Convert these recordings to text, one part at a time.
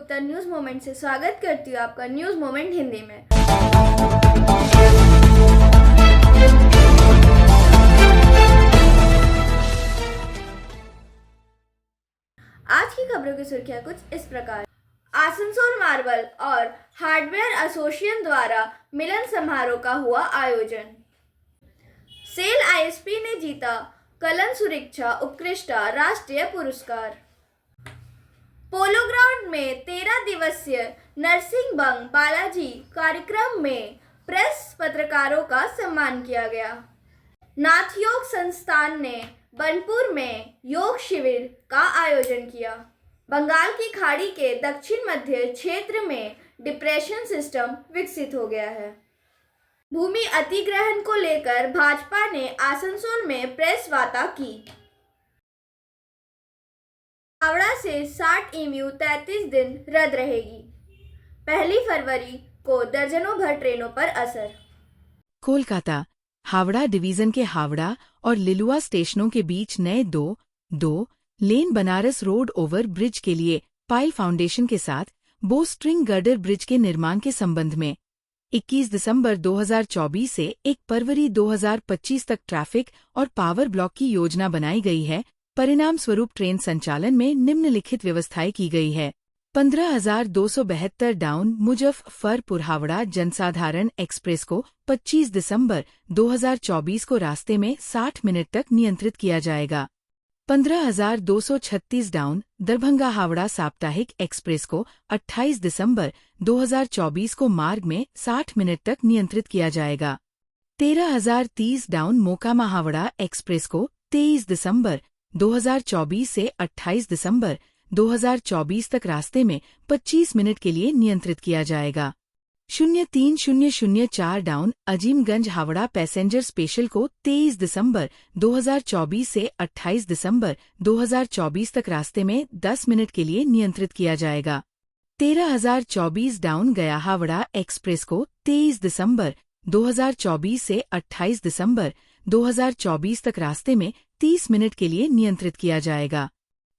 उत्तर news moment से स्वागत करती हूँ आपका न्यूज मोमेंट हिंदी में। आज की खबरों की सुर्खियां कुछ इस प्रकार। आसनसोल मार्बल और हार्डवेयर एसोसिएशन द्वारा मिलन समारोह का हुआ आयोजन। सेल आईएसपी ने जीता कलन सुरक्षा उत्कृष्ट राष्ट्रीय पुरस्कार। पोलो ग्राउंड में 13 दिवसीय नरसिंह बंग बालाजी कार्यक्रम में प्रेस पत्रकारों का सम्मान किया गया। नाथ योग संस्थान ने बनपुर में योग शिविर का आयोजन किया। बंगाल की खाड़ी के दक्षिण मध्य क्षेत्र में डिप्रेशन सिस्टम विकसित हो गया है। भूमि अधिग्रहण को लेकर भाजपा ने आसनसोल में प्रेस वार्ता की। हावड़ा से 60 EMU 33 दिन रद्द रहेगी। 1 फरवरी को दर्जनों भर ट्रेनों पर असर। कोलकाता हावड़ा डिवीजन के हावड़ा और लिलुआ स्टेशनों के बीच नए दो लेन बनारस रोड ओवर ब्रिज के लिए पाइल फाउंडेशन के साथ बो स्ट्रिंग गर्डर ब्रिज के निर्माण के संबंध में 21 दिसंबर 2024 से 1 फरवरी 2025 तक ट्रैफिक और पावर ब्लॉक की योजना बनाई गई है। परिणाम स्वरूप ट्रेन संचालन में निम्नलिखित व्यवस्थाएं की गई है। 15,272 डाउन मुजफ्फरपुर हावड़ा जनसाधारण एक्सप्रेस को 25 दिसंबर 2024 को रास्ते में 60 मिनट तक नियंत्रित किया जाएगा। 15,236 डाउन दरभंगा हावड़ा साप्ताहिक एक्सप्रेस को 28 दिसंबर 2024 को मार्ग में 60 मिनट तक नियंत्रित किया जाएगा। 13,030 डाउन मोकामा हावड़ा एक्सप्रेस को 23 दिसंबर 2024 से 28 दिसंबर 2024 तक रास्ते में 25 मिनट के लिए नियंत्रित किया जाएगा। 03,004 down Azimganj Howrah passenger special को 23 दिसंबर 2024 से 28 दिसंबर 2024 तक रास्ते में 10 मिनट के लिए नियंत्रित किया जाएगा। 13,024 डाउन गया हावड़ा एक्सप्रेस को 23 दिसंबर 2024 से 28 दिसंबर 2024 तक रास्ते में 30 मिनट के लिए नियंत्रित किया जाएगा।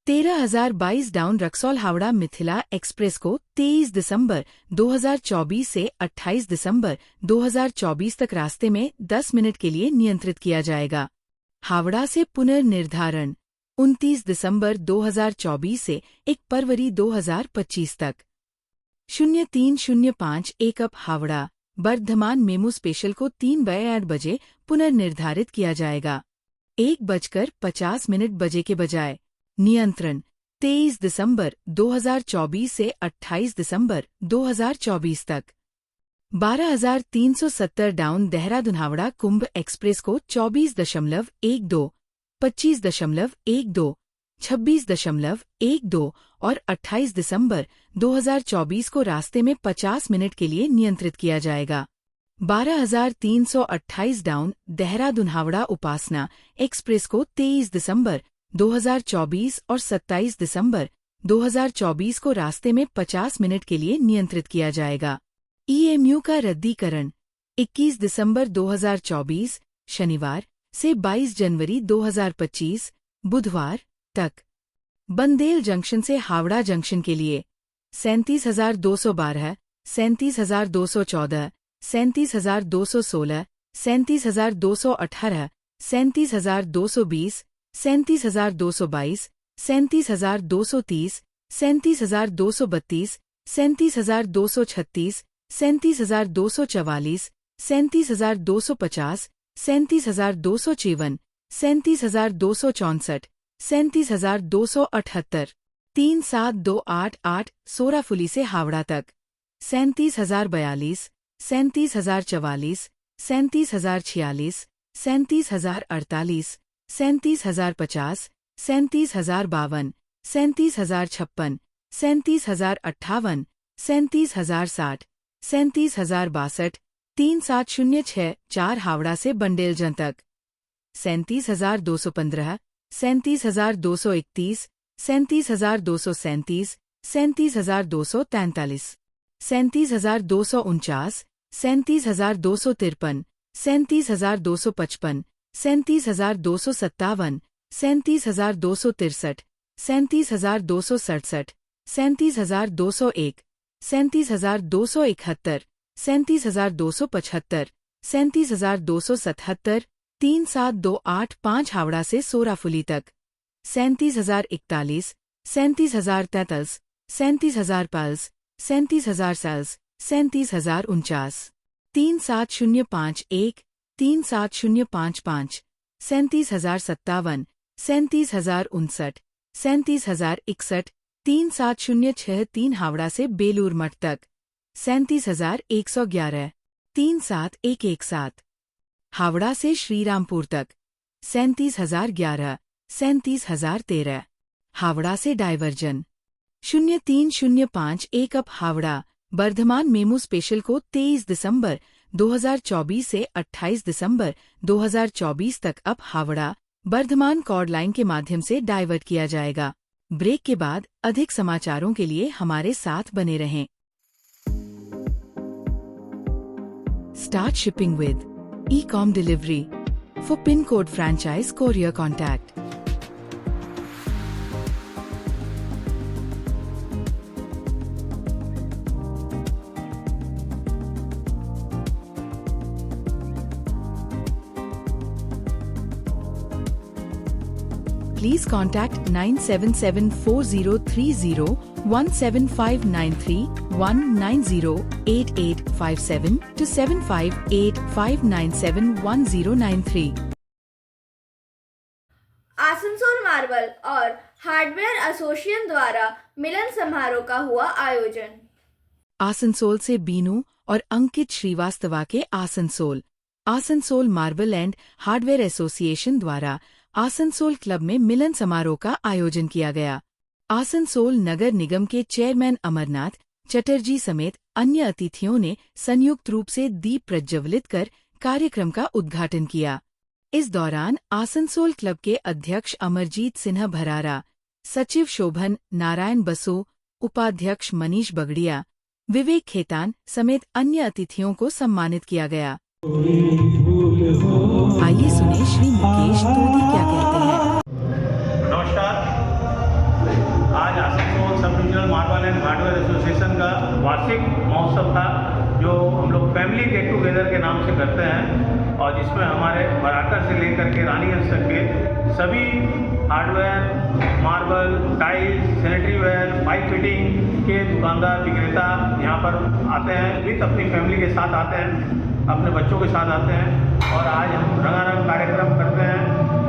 13,022 डाउन रक्सौल हावड़ा मिथिला एक्सप्रेस को 23 दिसंबर 2024 से 28 दिसंबर 2024 तक रास्ते में 10 मिनट के लिए नियंत्रित किया जाएगा। हावड़ा से पुनर्निर्धारण 29 दिसंबर 2024 से 1 फरवरी 2025 तक। 0305 एक up Howrah Bardhaman MEMU special को 3 बजे पुनर्निर्धारित किया जाएगा। 1:50 बजे के बजाय। नियंत्रण 23 दिसंबर 2024 से 28 दिसंबर 2024 तक। 12,370 डाउन देहरादून हावड़ा कुंभ एक्सप्रेस को 24.12, 25.12, 26.12 और 28 दिसंबर 2024 को रास्ते में 50 मिनट के लिए नियंत्रित किया जाएगा। 12,328 डाउन देहरादून हावड़ा उपासना एक्सप्रेस को 23 दिसंबर 2024 और 27 दिसंबर 2024 को रास्ते में 50 मिनट के लिए नियंत्रित किया जाएगा। EMU का रद्दीकरण 21 दिसंबर 2024 शनिवार से 22 जनवरी 2025 बुधवार तक। बंदेल जंक्शन से हावड़ा जंक्शन के लिए 37,212, 37,214, 37,216, 37,218, 37,220, 37,222, 37,230, 37,232, 37,236, 37,244, 37,250, 37,254, 37,264, 37,278, 37288 सोराफुली से हावड़ा तक। 37,042, 37,044, 37,046, 37,048, 37,050, 37,052, 37,056, 37,058, 37,060, 37,062, 37,064 हावड़ा से बंडेलजन तक। 37,215, 37,231, 37,237, 37,243, 37,249, 37,253, 37,255, 37,257, 37,263, 37,267, 37,201, 37,271, 37,275, 37,277, 37285 हावड़ा से सोराफुली तक, 37,041, 37,033, 37,005, 37,007, 37,049, 37051, 37055, 37,057, 37,059, 37,061, 37063 हावड़ा से बेलूर मठ तक, 37,111, 37117, हावड़ा से श्रीरामपुर तक, 37,011, 37,013, हावड़ा से diversion 03051 up Howrah Bardhaman MEMU special को 23 दिसंबर 2024 से 28 दिसंबर 2024 तक up Howrah Bardhaman chord line के माध्यम से डाइवर्ट किया जाएगा। ब्रेक के बाद अधिक समाचारों के लिए हमारे साथ बने रहें। Start shipping with e-com delivery for pin code franchise courier contact. Please contact 9774030175931908857 to 7585971093। Asansol marble और हार्डवेयर एसोसिएशन द्वारा मिलन समारोह का हुआ आयोजन। आसनसोल से बीनू और अंकित श्रीवास्तवा के Asansol marble and hardware association द्वारा आसनसोल क्लब में मिलन समारोह का आयोजन किया गया। आसनसोल नगर निगम के चेयरमैन अमरनाथ चटर्जी समेत अन्य अतिथियों ने संयुक्त रूप से दीप प्रज्वलित कर कार्यक्रम का उद्घाटन किया। इस दौरान आसनसोल क्लब के अध्यक्ष अमरजीत सिन्हा भरारा, सचिव शोभन नारायण बसु, उपाध्यक्ष मनीष बगड़िया, विवेक खेतान समेत अन्य अतिथियों को सम्मानित किया गया। आइए सुने श्री मुकेश तोदी क्या कहते हैं। नमस्कार। आज Asansol sub divisional marble and hardware association का वार्षिक महोत्सव था, जो हम लोग फैमिली गेट टुगेदर के नाम से करते हैं, और जिसमें हमारे बराकर से लेकर के रानीगंज तक के सभी hardware, marble, tiles, sanitary ware, pipe fitting के दुकानदार विक्रेता यहाँ पर आते हैं, विथ अपनी फैमिली के साथ आते हैं, अपने बच्चों के साथ आते हैं, और आज हम रंगारंग कार्यक्रम करते हैं,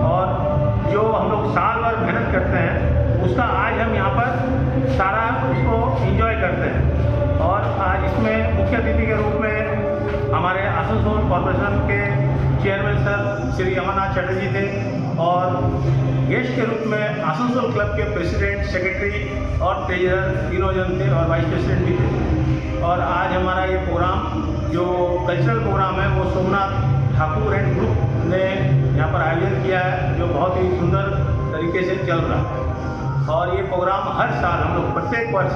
और जो हम लोग साल भर मेहनत करते हैं उसका आज हम यहाँ पर सारा उसको एंजॉय करते हैं। और आज इसमें मुख्य अतिथि के रूप में हमारे आसनसोल कॉर्पोरेशन के चेयरमैन सर श्री अमरनाथ चटर्जी थे, और गेस्ट के रूप में आसनसोल क्लब के प्रेसिडेंट, सेक्रेटरी और ट्रेजरर तीनों जन थे, और वाइस प्रेसिडेंट भी थे। और आज हमारा ये प्रोग्राम जो कल्चरल प्रोग्राम है वो सोमनाथ ठाकुर एंड ग्रुप ने यहाँ पर आयोजन किया है, जो बहुत ही सुंदर तरीके से चल रहा है। और ये प्रोग्राम हर साल हम लोग प्रत्येक वर्ष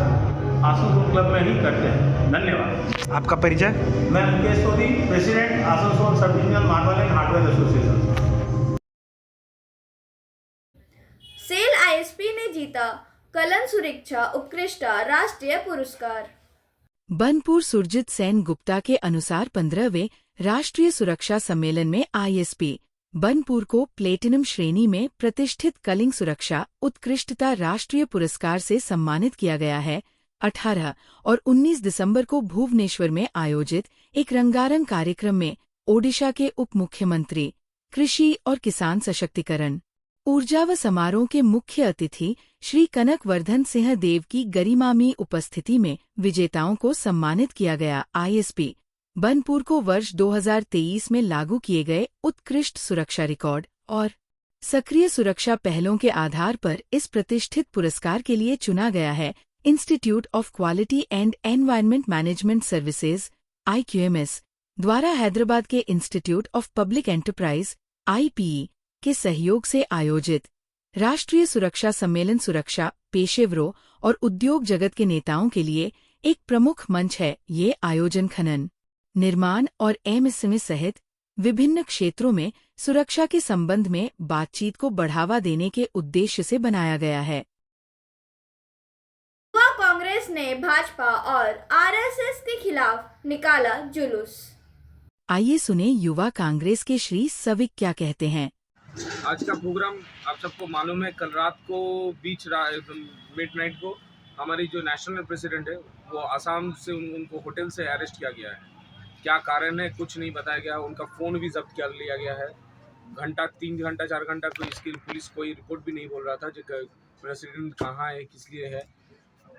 आसनसोल क्लब में ही करते हैं। धन्यवाद। आपका परिचय? मैं Mukesh तोदी, president Asansol sub divisional marble and hardware association. SAIL ISP ने जीता कलन सुरक्षा उत्कृष्ट राष्ट्रीय पुरस्कार। बनपुर सुरजित सेन गुप्ता के अनुसार 15वें राष्ट्रीय सुरक्षा सम्मेलन में आईएसपी बनपुर को प्लेटिनम श्रेणी में प्रतिष्ठित कलिंग सुरक्षा उत्कृष्टता राष्ट्रीय पुरस्कार से सम्मानित किया गया है। 18 और 19 दिसंबर को भुवनेश्वर में आयोजित एक रंगारंग कार्यक्रम में ओडिशा के उप मुख्यमंत्री कृषि और किसान सशक्तिकरण ऊर्जा व समारोह के मुख्य अतिथि श्री कनकवर्धन सिंह देव की गरिमामयी उपस्थिति में विजेताओं को सम्मानित किया गया। आईएसपी बनपुर को वर्ष 2023 में लागू किए गए उत्कृष्ट सुरक्षा रिकॉर्ड और सक्रिय सुरक्षा पहलों के आधार पर इस प्रतिष्ठित पुरस्कार के लिए चुना गया है। Institute of quality and environment management services IQMS द्वारा हैदराबाद के institute of public enterprise IPE के सहयोग से आयोजित राष्ट्रीय सुरक्षा सम्मेलन सुरक्षा पेशेवरों और उद्योग जगत के नेताओं के लिए एक प्रमुख मंच है। ये आयोजन खनन, निर्माण और MSME सहित विभिन्न क्षेत्रों में सुरक्षा के संबंध में बातचीत को बढ़ावा देने के उद्देश्य से बनाया गया है। ने भाजपा और आरएसएस के खिलाफ निकाला जुलूस। आइए सुने युवा कांग्रेस के श्री सविक क्या कहते हैं। आज का प्रोग्राम आप सबको मालूम है, कल रात को मिडनाइट को हमारी जो नेशनल प्रेसिडेंट है वो असम से उनको होटल से अरेस्ट किया गया है। क्या कारण है कुछ नहीं बताया गया। उनका फ़ोन भी जब्त कर लिया गया है। 3 घंटा 4 घंटा कोई इसकी पुलिस कोई रिपोर्ट भी नहीं बोल रहा था जो प्रेसिडेंट कहाँ है, किस लिए है।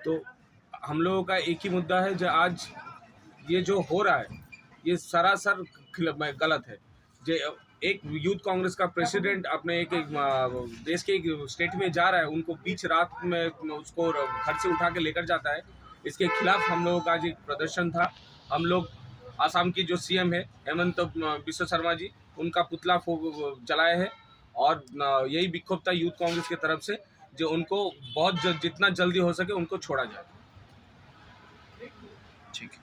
तो हम लोगों का एक ही मुद्दा है, जो आज ये जो हो रहा है ये सरासर गलत है। जो एक यूथ कांग्रेस का प्रेसिडेंट अपने एक देश के एक स्टेट में जा रहा है, उनको बीच रात में उसको घर से उठा के लेकर जाता है। इसके खिलाफ हम लोगों का आज एक प्रदर्शन था। हम लोग आसाम की जो सीएम है हेमंत बिस्वा शर्मा जी, उनका पुतला जलाए है और यही विक्षोभ था यूथ कांग्रेस की तरफ से, जो उनको बहुत जितना जल्दी हो सके उनको छोड़ा जाए। ठीक है।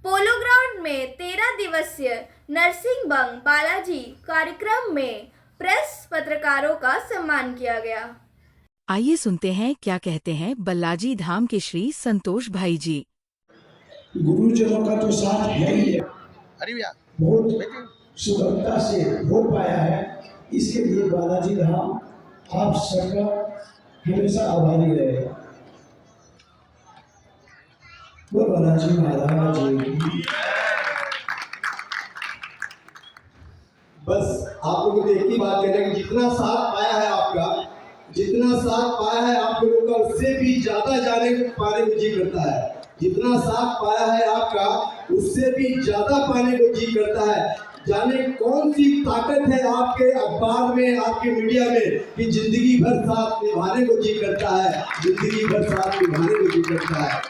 पोलो ग्राउंड में 13 दिवसीय नरसिंह बंग बालाजी कार्यक्रम में प्रेस पत्रकारों का सम्मान किया गया। आइए सुनते हैं क्या कहते हैं बल्लाजी धाम के श्री संतोष भाई जी। गुरुजनों का तो साथ है ही है, बहुत सुगमता से हो पाया है। इसके लिए बालाजी धाम आप सबका हमेशा आभारी रहेगा। वो बालाजी महाराज जी। बस आप लोगों को एक ही बात कहना है कि जितना साथ पाया है आपका, जितना साथ पाया है आप लोगों का, उससे भी ज्यादा पाने को जी करता है। जितना साथ पाया है आपका, उससे भी ज्यादा पाने को जी करता है। जाने कौन सी ताकत है आपके अखबार में, आपके मीडिया में, कि जिंदगी भर साथ निभाने को जी करता है, जिंदगी भर साथ निभाने को जी करता है।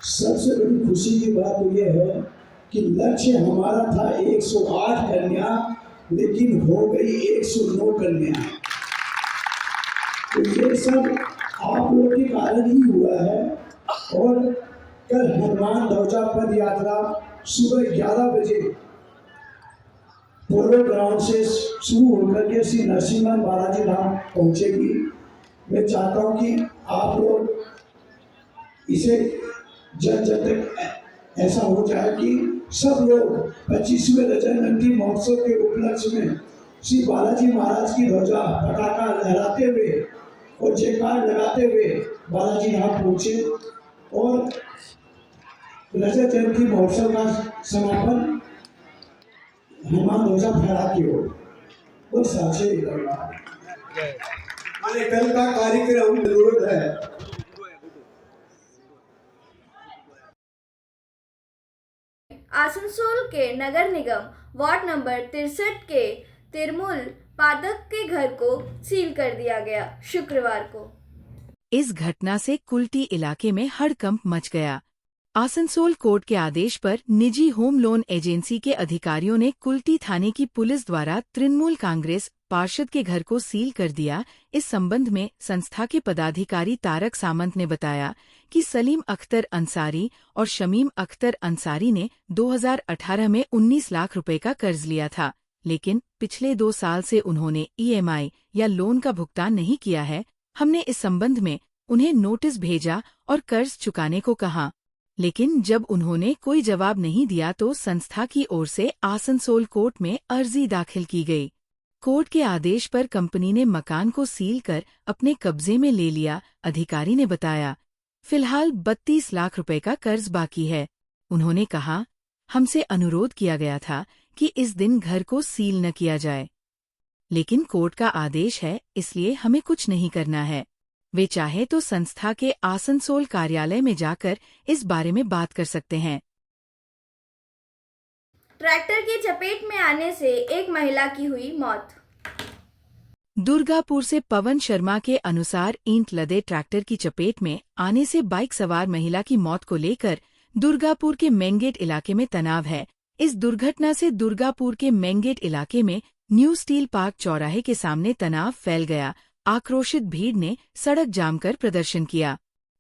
सबसे बड़ी खुशी की बात तो यह है कि लक्ष्य हमारा था 108 कन्या, लेकिन हो गई 109 कन्या। तो ये सब आप लोगों के कारण ही हुआ है। और कल हनुमान ध्वजा पद यात्रा सुबह 11 बजे पोलो ग्राउंड से शुरू होकर के श्री नरसिंह बालाजी धाम पहुंचेगी। मैं चाहता हूं कि आप लोग इसे जन जन तक ऐसा हो जाए कि सब लोग 25वें रजत महोत्सव के उपलक्ष्य में श्री बालाजी महाराज की ध्वजा पताका लहराते हुए और जयकार लगाते हुए बालाजी धाम पहुंचे और रजत जयंती महोत्सव का समापन हनुमान ध्वजा फहरा के हो। वो साक्षी कल का कार्यक्रम जरूरत है। आसनसोल के नगर निगम वार्ड नंबर 63 के तिरमुल पादक के घर को सील कर दिया गया शुक्रवार को। इस घटना से कुल्टी इलाके में हड़कंप मच गया। आसनसोल कोर्ट के आदेश पर निजी होम लोन एजेंसी के अधिकारियों ने कुल्टी थाने की पुलिस द्वारा तृणमूल कांग्रेस पार्षद के घर को सील कर दिया। इस संबंध में संस्था के पदाधिकारी तारक सामंत ने बताया कि सलीम अख्तर अंसारी और शमीम अख्तर अंसारी ने 2018 में 19 लाख रुपए का कर्ज लिया था, लेकिन पिछले 2 साल से उन्होंने EMI या लोन का भुगतान नहीं किया है। हमने इस संबंध में उन्हें नोटिस भेजा और कर्ज चुकाने को कहा, लेकिन जब उन्होंने कोई जवाब नहीं दिया तो संस्था की ओर से आसनसोल कोर्ट में अर्जी दाखिल की गई। कोर्ट के आदेश पर कंपनी ने मकान को सील कर अपने कब्जे में ले लिया। अधिकारी ने बताया, फिलहाल 32 लाख रुपए का कर्ज बाकी है। उन्होंने कहा, हमसे अनुरोध किया गया था कि इस दिन घर को सील न किया जाए, लेकिन कोर्ट का आदेश है, इसलिए हमें कुछ नहीं करना है। वे चाहे तो संस्था के आसनसोल कार्यालय में जाकर इस बारे में बात कर सकते हैं। ट्रैक्टर की चपेट में आने से एक महिला की हुई मौत। दुर्गापुर से पवन शर्मा के अनुसार ईंट लदे ट्रैक्टर की चपेट में आने से बाइक सवार महिला की मौत को लेकर दुर्गापुर के मेंगेट इलाके में तनाव है। इस दुर्घटना से दुर्गापुर के मेंगेट इलाके में न्यू स्टील पार्क चौराहे के सामने तनाव फैल गया। आक्रोशित भीड़ ने सड़क जाम कर प्रदर्शन किया।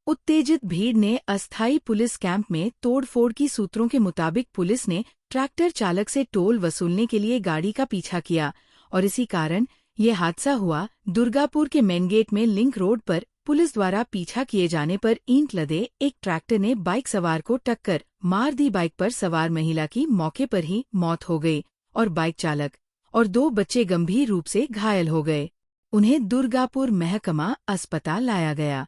उत्तेजित भीड़ ने अस्थायी पुलिस कैंप में तोड़फोड़ की। सूत्रों के मुताबिक पुलिस ने ट्रैक्टर चालक से टोल वसूलने के लिए गाड़ी का पीछा किया और इसी कारण ये हादसा हुआ दुर्गापुर के मेन गेट में लिंक रोड पर। पुलिस द्वारा पीछा किए जाने पर ईंट लदे एक ट्रैक्टर ने बाइक सवार को टक्कर मार दी। बाइक पर सवार महिला की मौके पर ही मौत हो गई और बाइक चालक और 2 बच्चे गंभीर रूप से घायल हो गए। उन्हें दुर्गापुर महकमा अस्पताल लाया गया।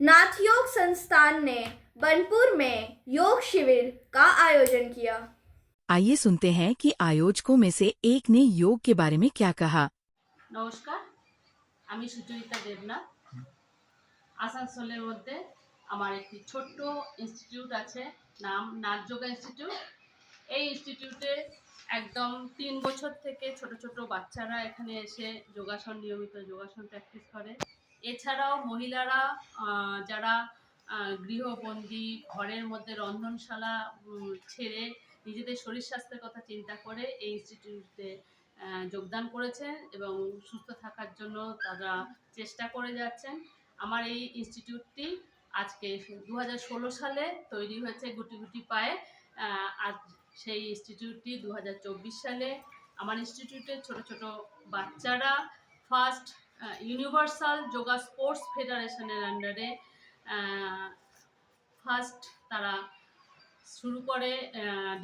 नाथ योग संस्थान ने बनपुर में योग शिविर का आयोजन किया। आइए सुनते हैं कि आयोजकों में से एक ने योग के बारे में क्या कहा। নমস্কার, আমি সুচরিতা দেবনাথ। আসানসোলের মধ্যে আমার একটি ছোট্ট ইনস্টিটিউট আছে, নাম নাথ যোগা ইনস্টিটিউট। এই ইনস্টিটিউটে একদম 3 বছর থেকে ছোট ছোট বাচ্চারা এখানে এসে নিয়মিত যোগাসন প্র্যাকটিস করে। এছাড়াও মহিলারা যারা গৃহবন্দী ঘরের মধ্যে রন্ধনশালা ছেড়ে নিজেদের শরীর স্বাস্থ্যের কথা চিন্তা করে এই ইনস্টিটিউটে যোগদান করেছেন এবং সুস্থ থাকার জন্য তারা চেষ্টা করে যাচ্ছেন। আমার এই ইনস্টিটিউটটি আজকে 2016 সালে তৈরি হয়েছে গুটি গুটি পায়ে। আজ সেই ইনস্টিটিউটটি 2024 সালে আমার ইনস্টিটিউটের ছোট ছোট বাচ্চারা ফার্স্ট ইউনিভার্সাল যোগা স্পোর্টস ফেডারেশনের আন্ডারে ফার্স্ট তারা শুরু করে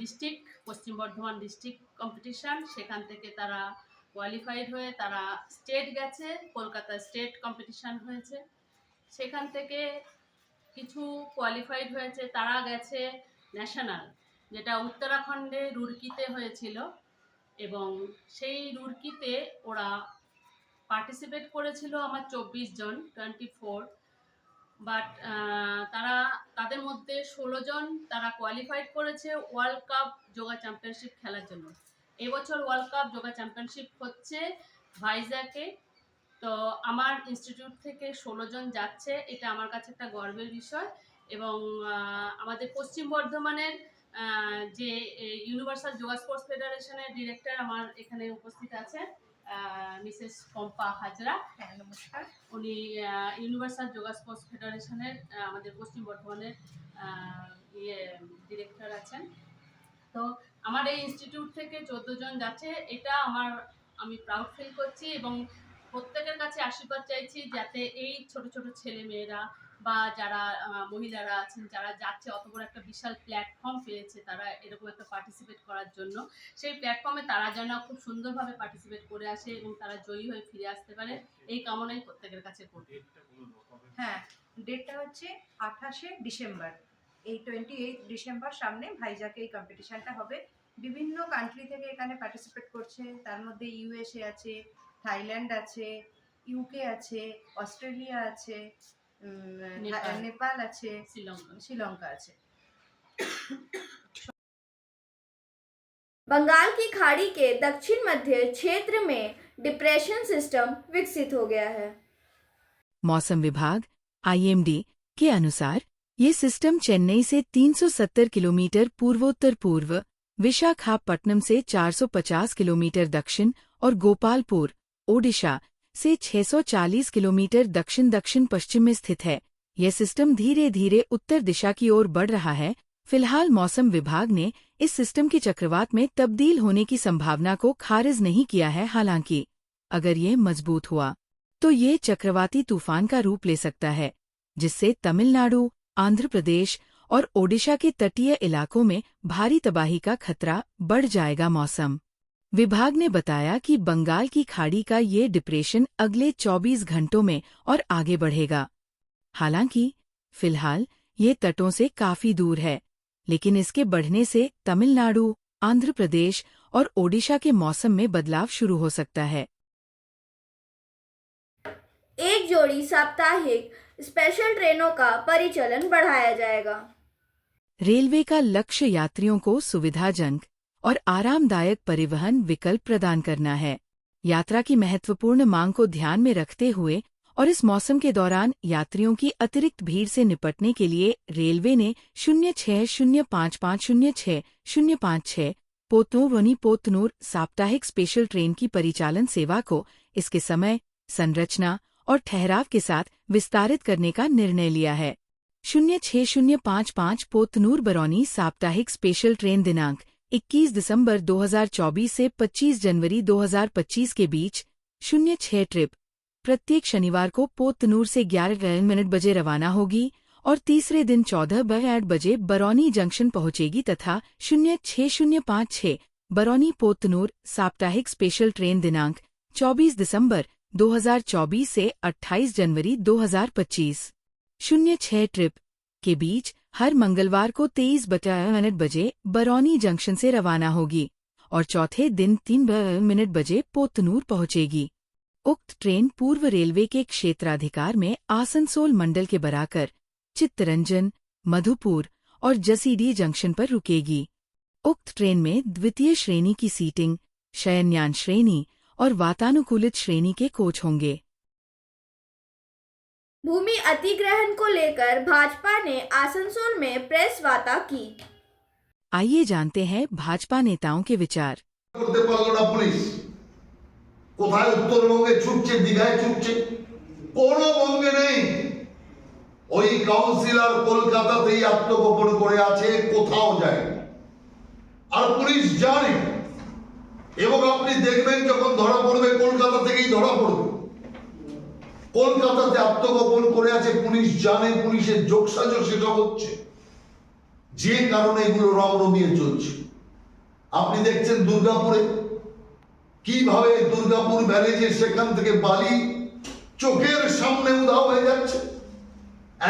ডিস্ট্রিক্ট পশ্চিম বর্ধমান ডিস্ট্রিক্ট কম্পিটিশান। সেখান থেকে তারা কোয়ালিফাইড হয়ে তারা স্টেট গেছে, কলকাতা স্টেট কম্পিটিশান হয়েছে। সেখান থেকে কিছু কোয়ালিফাইড হয়েছে, তারা গেছে ন্যাশনাল, যেটা উত্তরাখণ্ডে রুরকিতে হয়েছিল। এবং সেই রুরকিতে ওরা পার্টিসিপেট করেছিল আমার 24 জন, 24। বাট তারা তাদের মধ্যে 16 জন তারা কোয়ালিফাইড করেছে ওয়ার্ল্ড কাপ যোগা চ্যাম্পিয়নশিপ খেলার জন্য। এবছর ওয়ার্ল্ড কাপ যোগা চ্যাম্পিয়নশিপ হচ্ছে ভাইজ্যাকে। তো আমার ইনস্টিটিউট থেকে 16 জন যাচ্ছে, এটা আমার কাছে একটা গর্বের বিষয়। এবং আমাদের পশ্চিম বর্ধমানের যে ইউনিভার্সাল যোগা স্পোর্টস ফেডারেশনের ডিরেক্টর আমার এখানে উপস্থিত আছে, মিসেস পম্পা হাজরা। নমস্কার। উনি ইউনিভার্সাল যোগা স্পোর্টস ফেডারেশনের আমাদের পশ্চিম বর্ধমানের ডিরেক্টর আছেন। তো আমার এই ইনস্টিটিউট থেকে 14 জন যাচ্ছে, এটা আমি প্রাউড ফিল করছি এবং প্রত্যেকের কাছে আশীর্বাদ চাইছি যাতে এই ছোট ছোট ছেলে মেয়েরা বা যারা মহিলারা আছেন যারা যাচ্ছে, অত বড় একটা বিশাল প্ল্যাটফর্ম পেয়েছে তারা এরকম একটা পার্টিসিপেট করার জন্য, সেই প্ল্যাটফর্মে তারা যেন খুব সুন্দরভাবে পার্টিসিপেট করে আসে এবং তারা জয়ী হয়ে ফিরে আসতে পারে, এই কামনাই প্রত্যেকের কাছে করি। হ্যাঁ, ডেটটা হচ্ছে 28শে ডিসেম্বর। এই 28 ডিসেম্বর সামনে ভাইজ্যাকে এই কম্পিটিশানটা হবে। বিভিন্ন কান্ট্রি থেকে এখানে পার্টিসিপেট করছে, তার মধ্যে ইউএসএ আছে, থাইল্যান্ড আছে, ইউকে আছে, অস্ট্রেলিয়া আছে, নেপাল আছে, শ্রীলঙ্কা আছে। बंगाल की खाड़ी के दक्षिण मध्य क्षेत्र में डिप्रेशन सिस्टम विकसित हो गया है। मौसम विभाग IMD के अनुसार ये सिस्टम चेन्नई से 370 किलोमीटर पूर्वोत्तर पूर्व, विशाखापट्टनम से 450 किलोमीटर दक्षिण और गोपालपुर, ओडिशा से 640 किलोमीटर दक्षिण दक्षिण पश्चिम में स्थित है। यह सिस्टम धीरे धीरे उत्तर दिशा की ओर बढ़ रहा है। फिलहाल मौसम विभाग ने इस सिस्टम की चक्रवात में तब्दील होने की संभावना को खारिज नहीं किया है। हालांकि अगर ये मजबूत हुआ तो ये चक्रवाती तूफान का रूप ले सकता है, जिससे तमिलनाडु, आंध्र प्रदेश और ओडिशा के तटीय इलाकों में भारी तबाही का खतरा बढ़ जाएगा। मौसम विभाग ने बताया कि बंगाल की खाड़ी का ये डिप्रेशन अगले 24 घंटों में और आगे बढ़ेगा। हालांकि फिलहाल ये तटों से काफी दूर है, लेकिन इसके बढ़ने से तमिलनाडु, आंध्र प्रदेश और ओडिशा के मौसम में बदलाव शुरू हो सकता है। एक जोड़ी साप्ताहिक स्पेशल ट्रेनों का परिचालन बढ़ाया जाएगा। रेलवे का लक्ष्य यात्रियों को सुविधाजनक और आरामदायक परिवहन विकल्प प्रदान करना है। यात्रा की महत्वपूर्ण मांग को ध्यान में रखते हुए और इस मौसम के दौरान यात्रियों की अतिरिक्त भीड़ से निपटने के लिए रेलवे ने 0605506056 पोतनूर साप्ताहिक स्पेशल ट्रेन की परिचालन सेवा को इसके समय, संरचना और ठहराव के साथ विस्तारित करने का निर्णय लिया है। 060555 पोतनूर बरौनी साप्ताहिक स्पेशल ट्रेन दिनांक 21 दिसंबर 2024 से 25 जनवरी 2025 के बीच 06 ट्रिप प्रत्येक शनिवार को पोतनूर से 11:08 बजे रवाना होगी और तीसरे दिन 14:08 बजे बरौनी जंक्शन पहुंचेगी तथा 06056 बरौनी पोतनूर साप्ताहिक स्पेशल ट्रेन दिनांक 24 दिसंबर 2024 से 28 जनवरी 2025 06 ट्रिप के बीच हर मंगलवार को 23:08 बजे बरौनी जंक्शन से रवाना होगी और चौथे दिन 3:08 बजे पोतनूर पहुंचेगी। उक्त ट्रेन पूर्व रेलवे के क्षेत्राधिकार में आसनसोल मंडल के बराकर, चित्तरंजन, मधुपुर और जसीडी जंक्शन पर रुकेगी। उक्त ट्रेन में द्वितीय श्रेणी की सीटिंग, शयनयान श्रेणी और वातानुकूलित श्रेणी के कोच होंगे। भूमि अधिग्रहण को लेकर भाजपा ने आसनसोल में प्रेस वार्ता की। आइए जानते हैं भाजपा नेताओं के विचार। করতে পারলো না পুলিশ, কোথায় উত্তরবঙ্গে ছুটছে, দীঘায় ছুটছে, কোনো বঙ্গে নেই। ওই কাউন্সিলর কলকাতাতেই আত্মগোপন করে আছে, কোথাও যায় আর পুলিশ জানে। এবং আপনি দেখবেন যখন ধরা পড়বে কলকাতা থেকেই ধরা পড়বে। কলকাতাতে আত্মগোপন করে আছে, পুলিশ জানে, পুলিশের যোগসাজশ সেটা হচ্ছে, যে কারণে এগুলো রমরমিয়ে চলছে। আপনি দেখছেন দুর্গাপুরে কিভাবে দুর্গাপুর ব্যারেজে সেখান থেকে বালি চোখের সামনে উধাও হয়ে যাচ্ছে।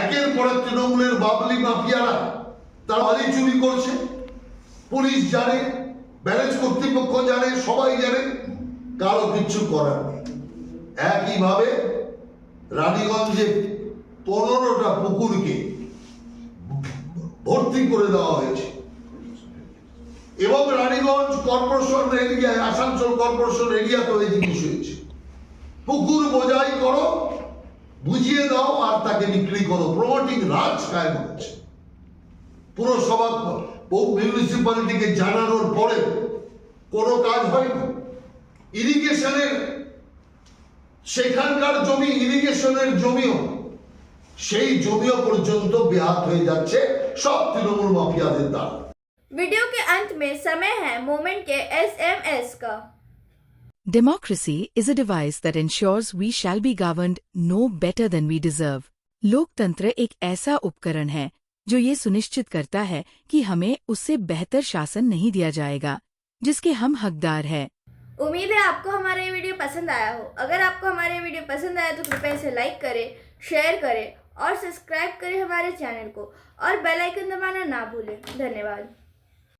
একের পর এক তৃণমূলের বাবলি মাফিয়ারা তারা বালি চুরি করছে, পুলিশ জানে, ব্যারেজ কর্তৃপক্ষ জানে, সবাই জানে, কারো কিচ্ছু করার নেই। একইভাবে রানীগঞ্জে 15টা পুকুরকে ভর্তি করে দেওয়া হয়েছে এবং রানীগঞ্জ কর্পোরেশন এরিয়ায়, আসানসোল কর্পোরেশন এরিয়াতেও এই জিনিস হয়েছে। পুকুর বোঝাই করো, বুঝিয়ে দাও আর তাকে বিক্রি করো, প্রমোটিং রাজ কায়েম হচ্ছে। পুরসভা মিউনিসিপ্যালিটিকে জানানোর পরে কোনো কাজ হয়নি। ইরিগেশনের সেখানকার জমি, ইরিগেশনের জমিও, সেই জমিও পর্যন্ত বেহাত হয়ে যাচ্ছে সব তৃণমূল মাফিয়াদের দ্বারা। वीडियो के अंत में समय है मोमेंट के SMS का। Democracy is a device that ensures we shall be governed no better than we deserve. लोकतंत्र एक ऐसा उपकरण है जो ये सुनिश्चित करता है कि हमें उससे बेहतर शासन नहीं दिया जाएगा जिसके हम हकदार हैं। उम्मीद है आपको हमारा ये वीडियो पसंद आया हो। अगर आपको हमारा ये वीडियो पसंद आया तो कृपया इसे लाइक करें, शेयर करें और सब्सक्राइब करें हमारे चैनल को और बेल आइकन दबाना ना भूलें। धन्यवाद।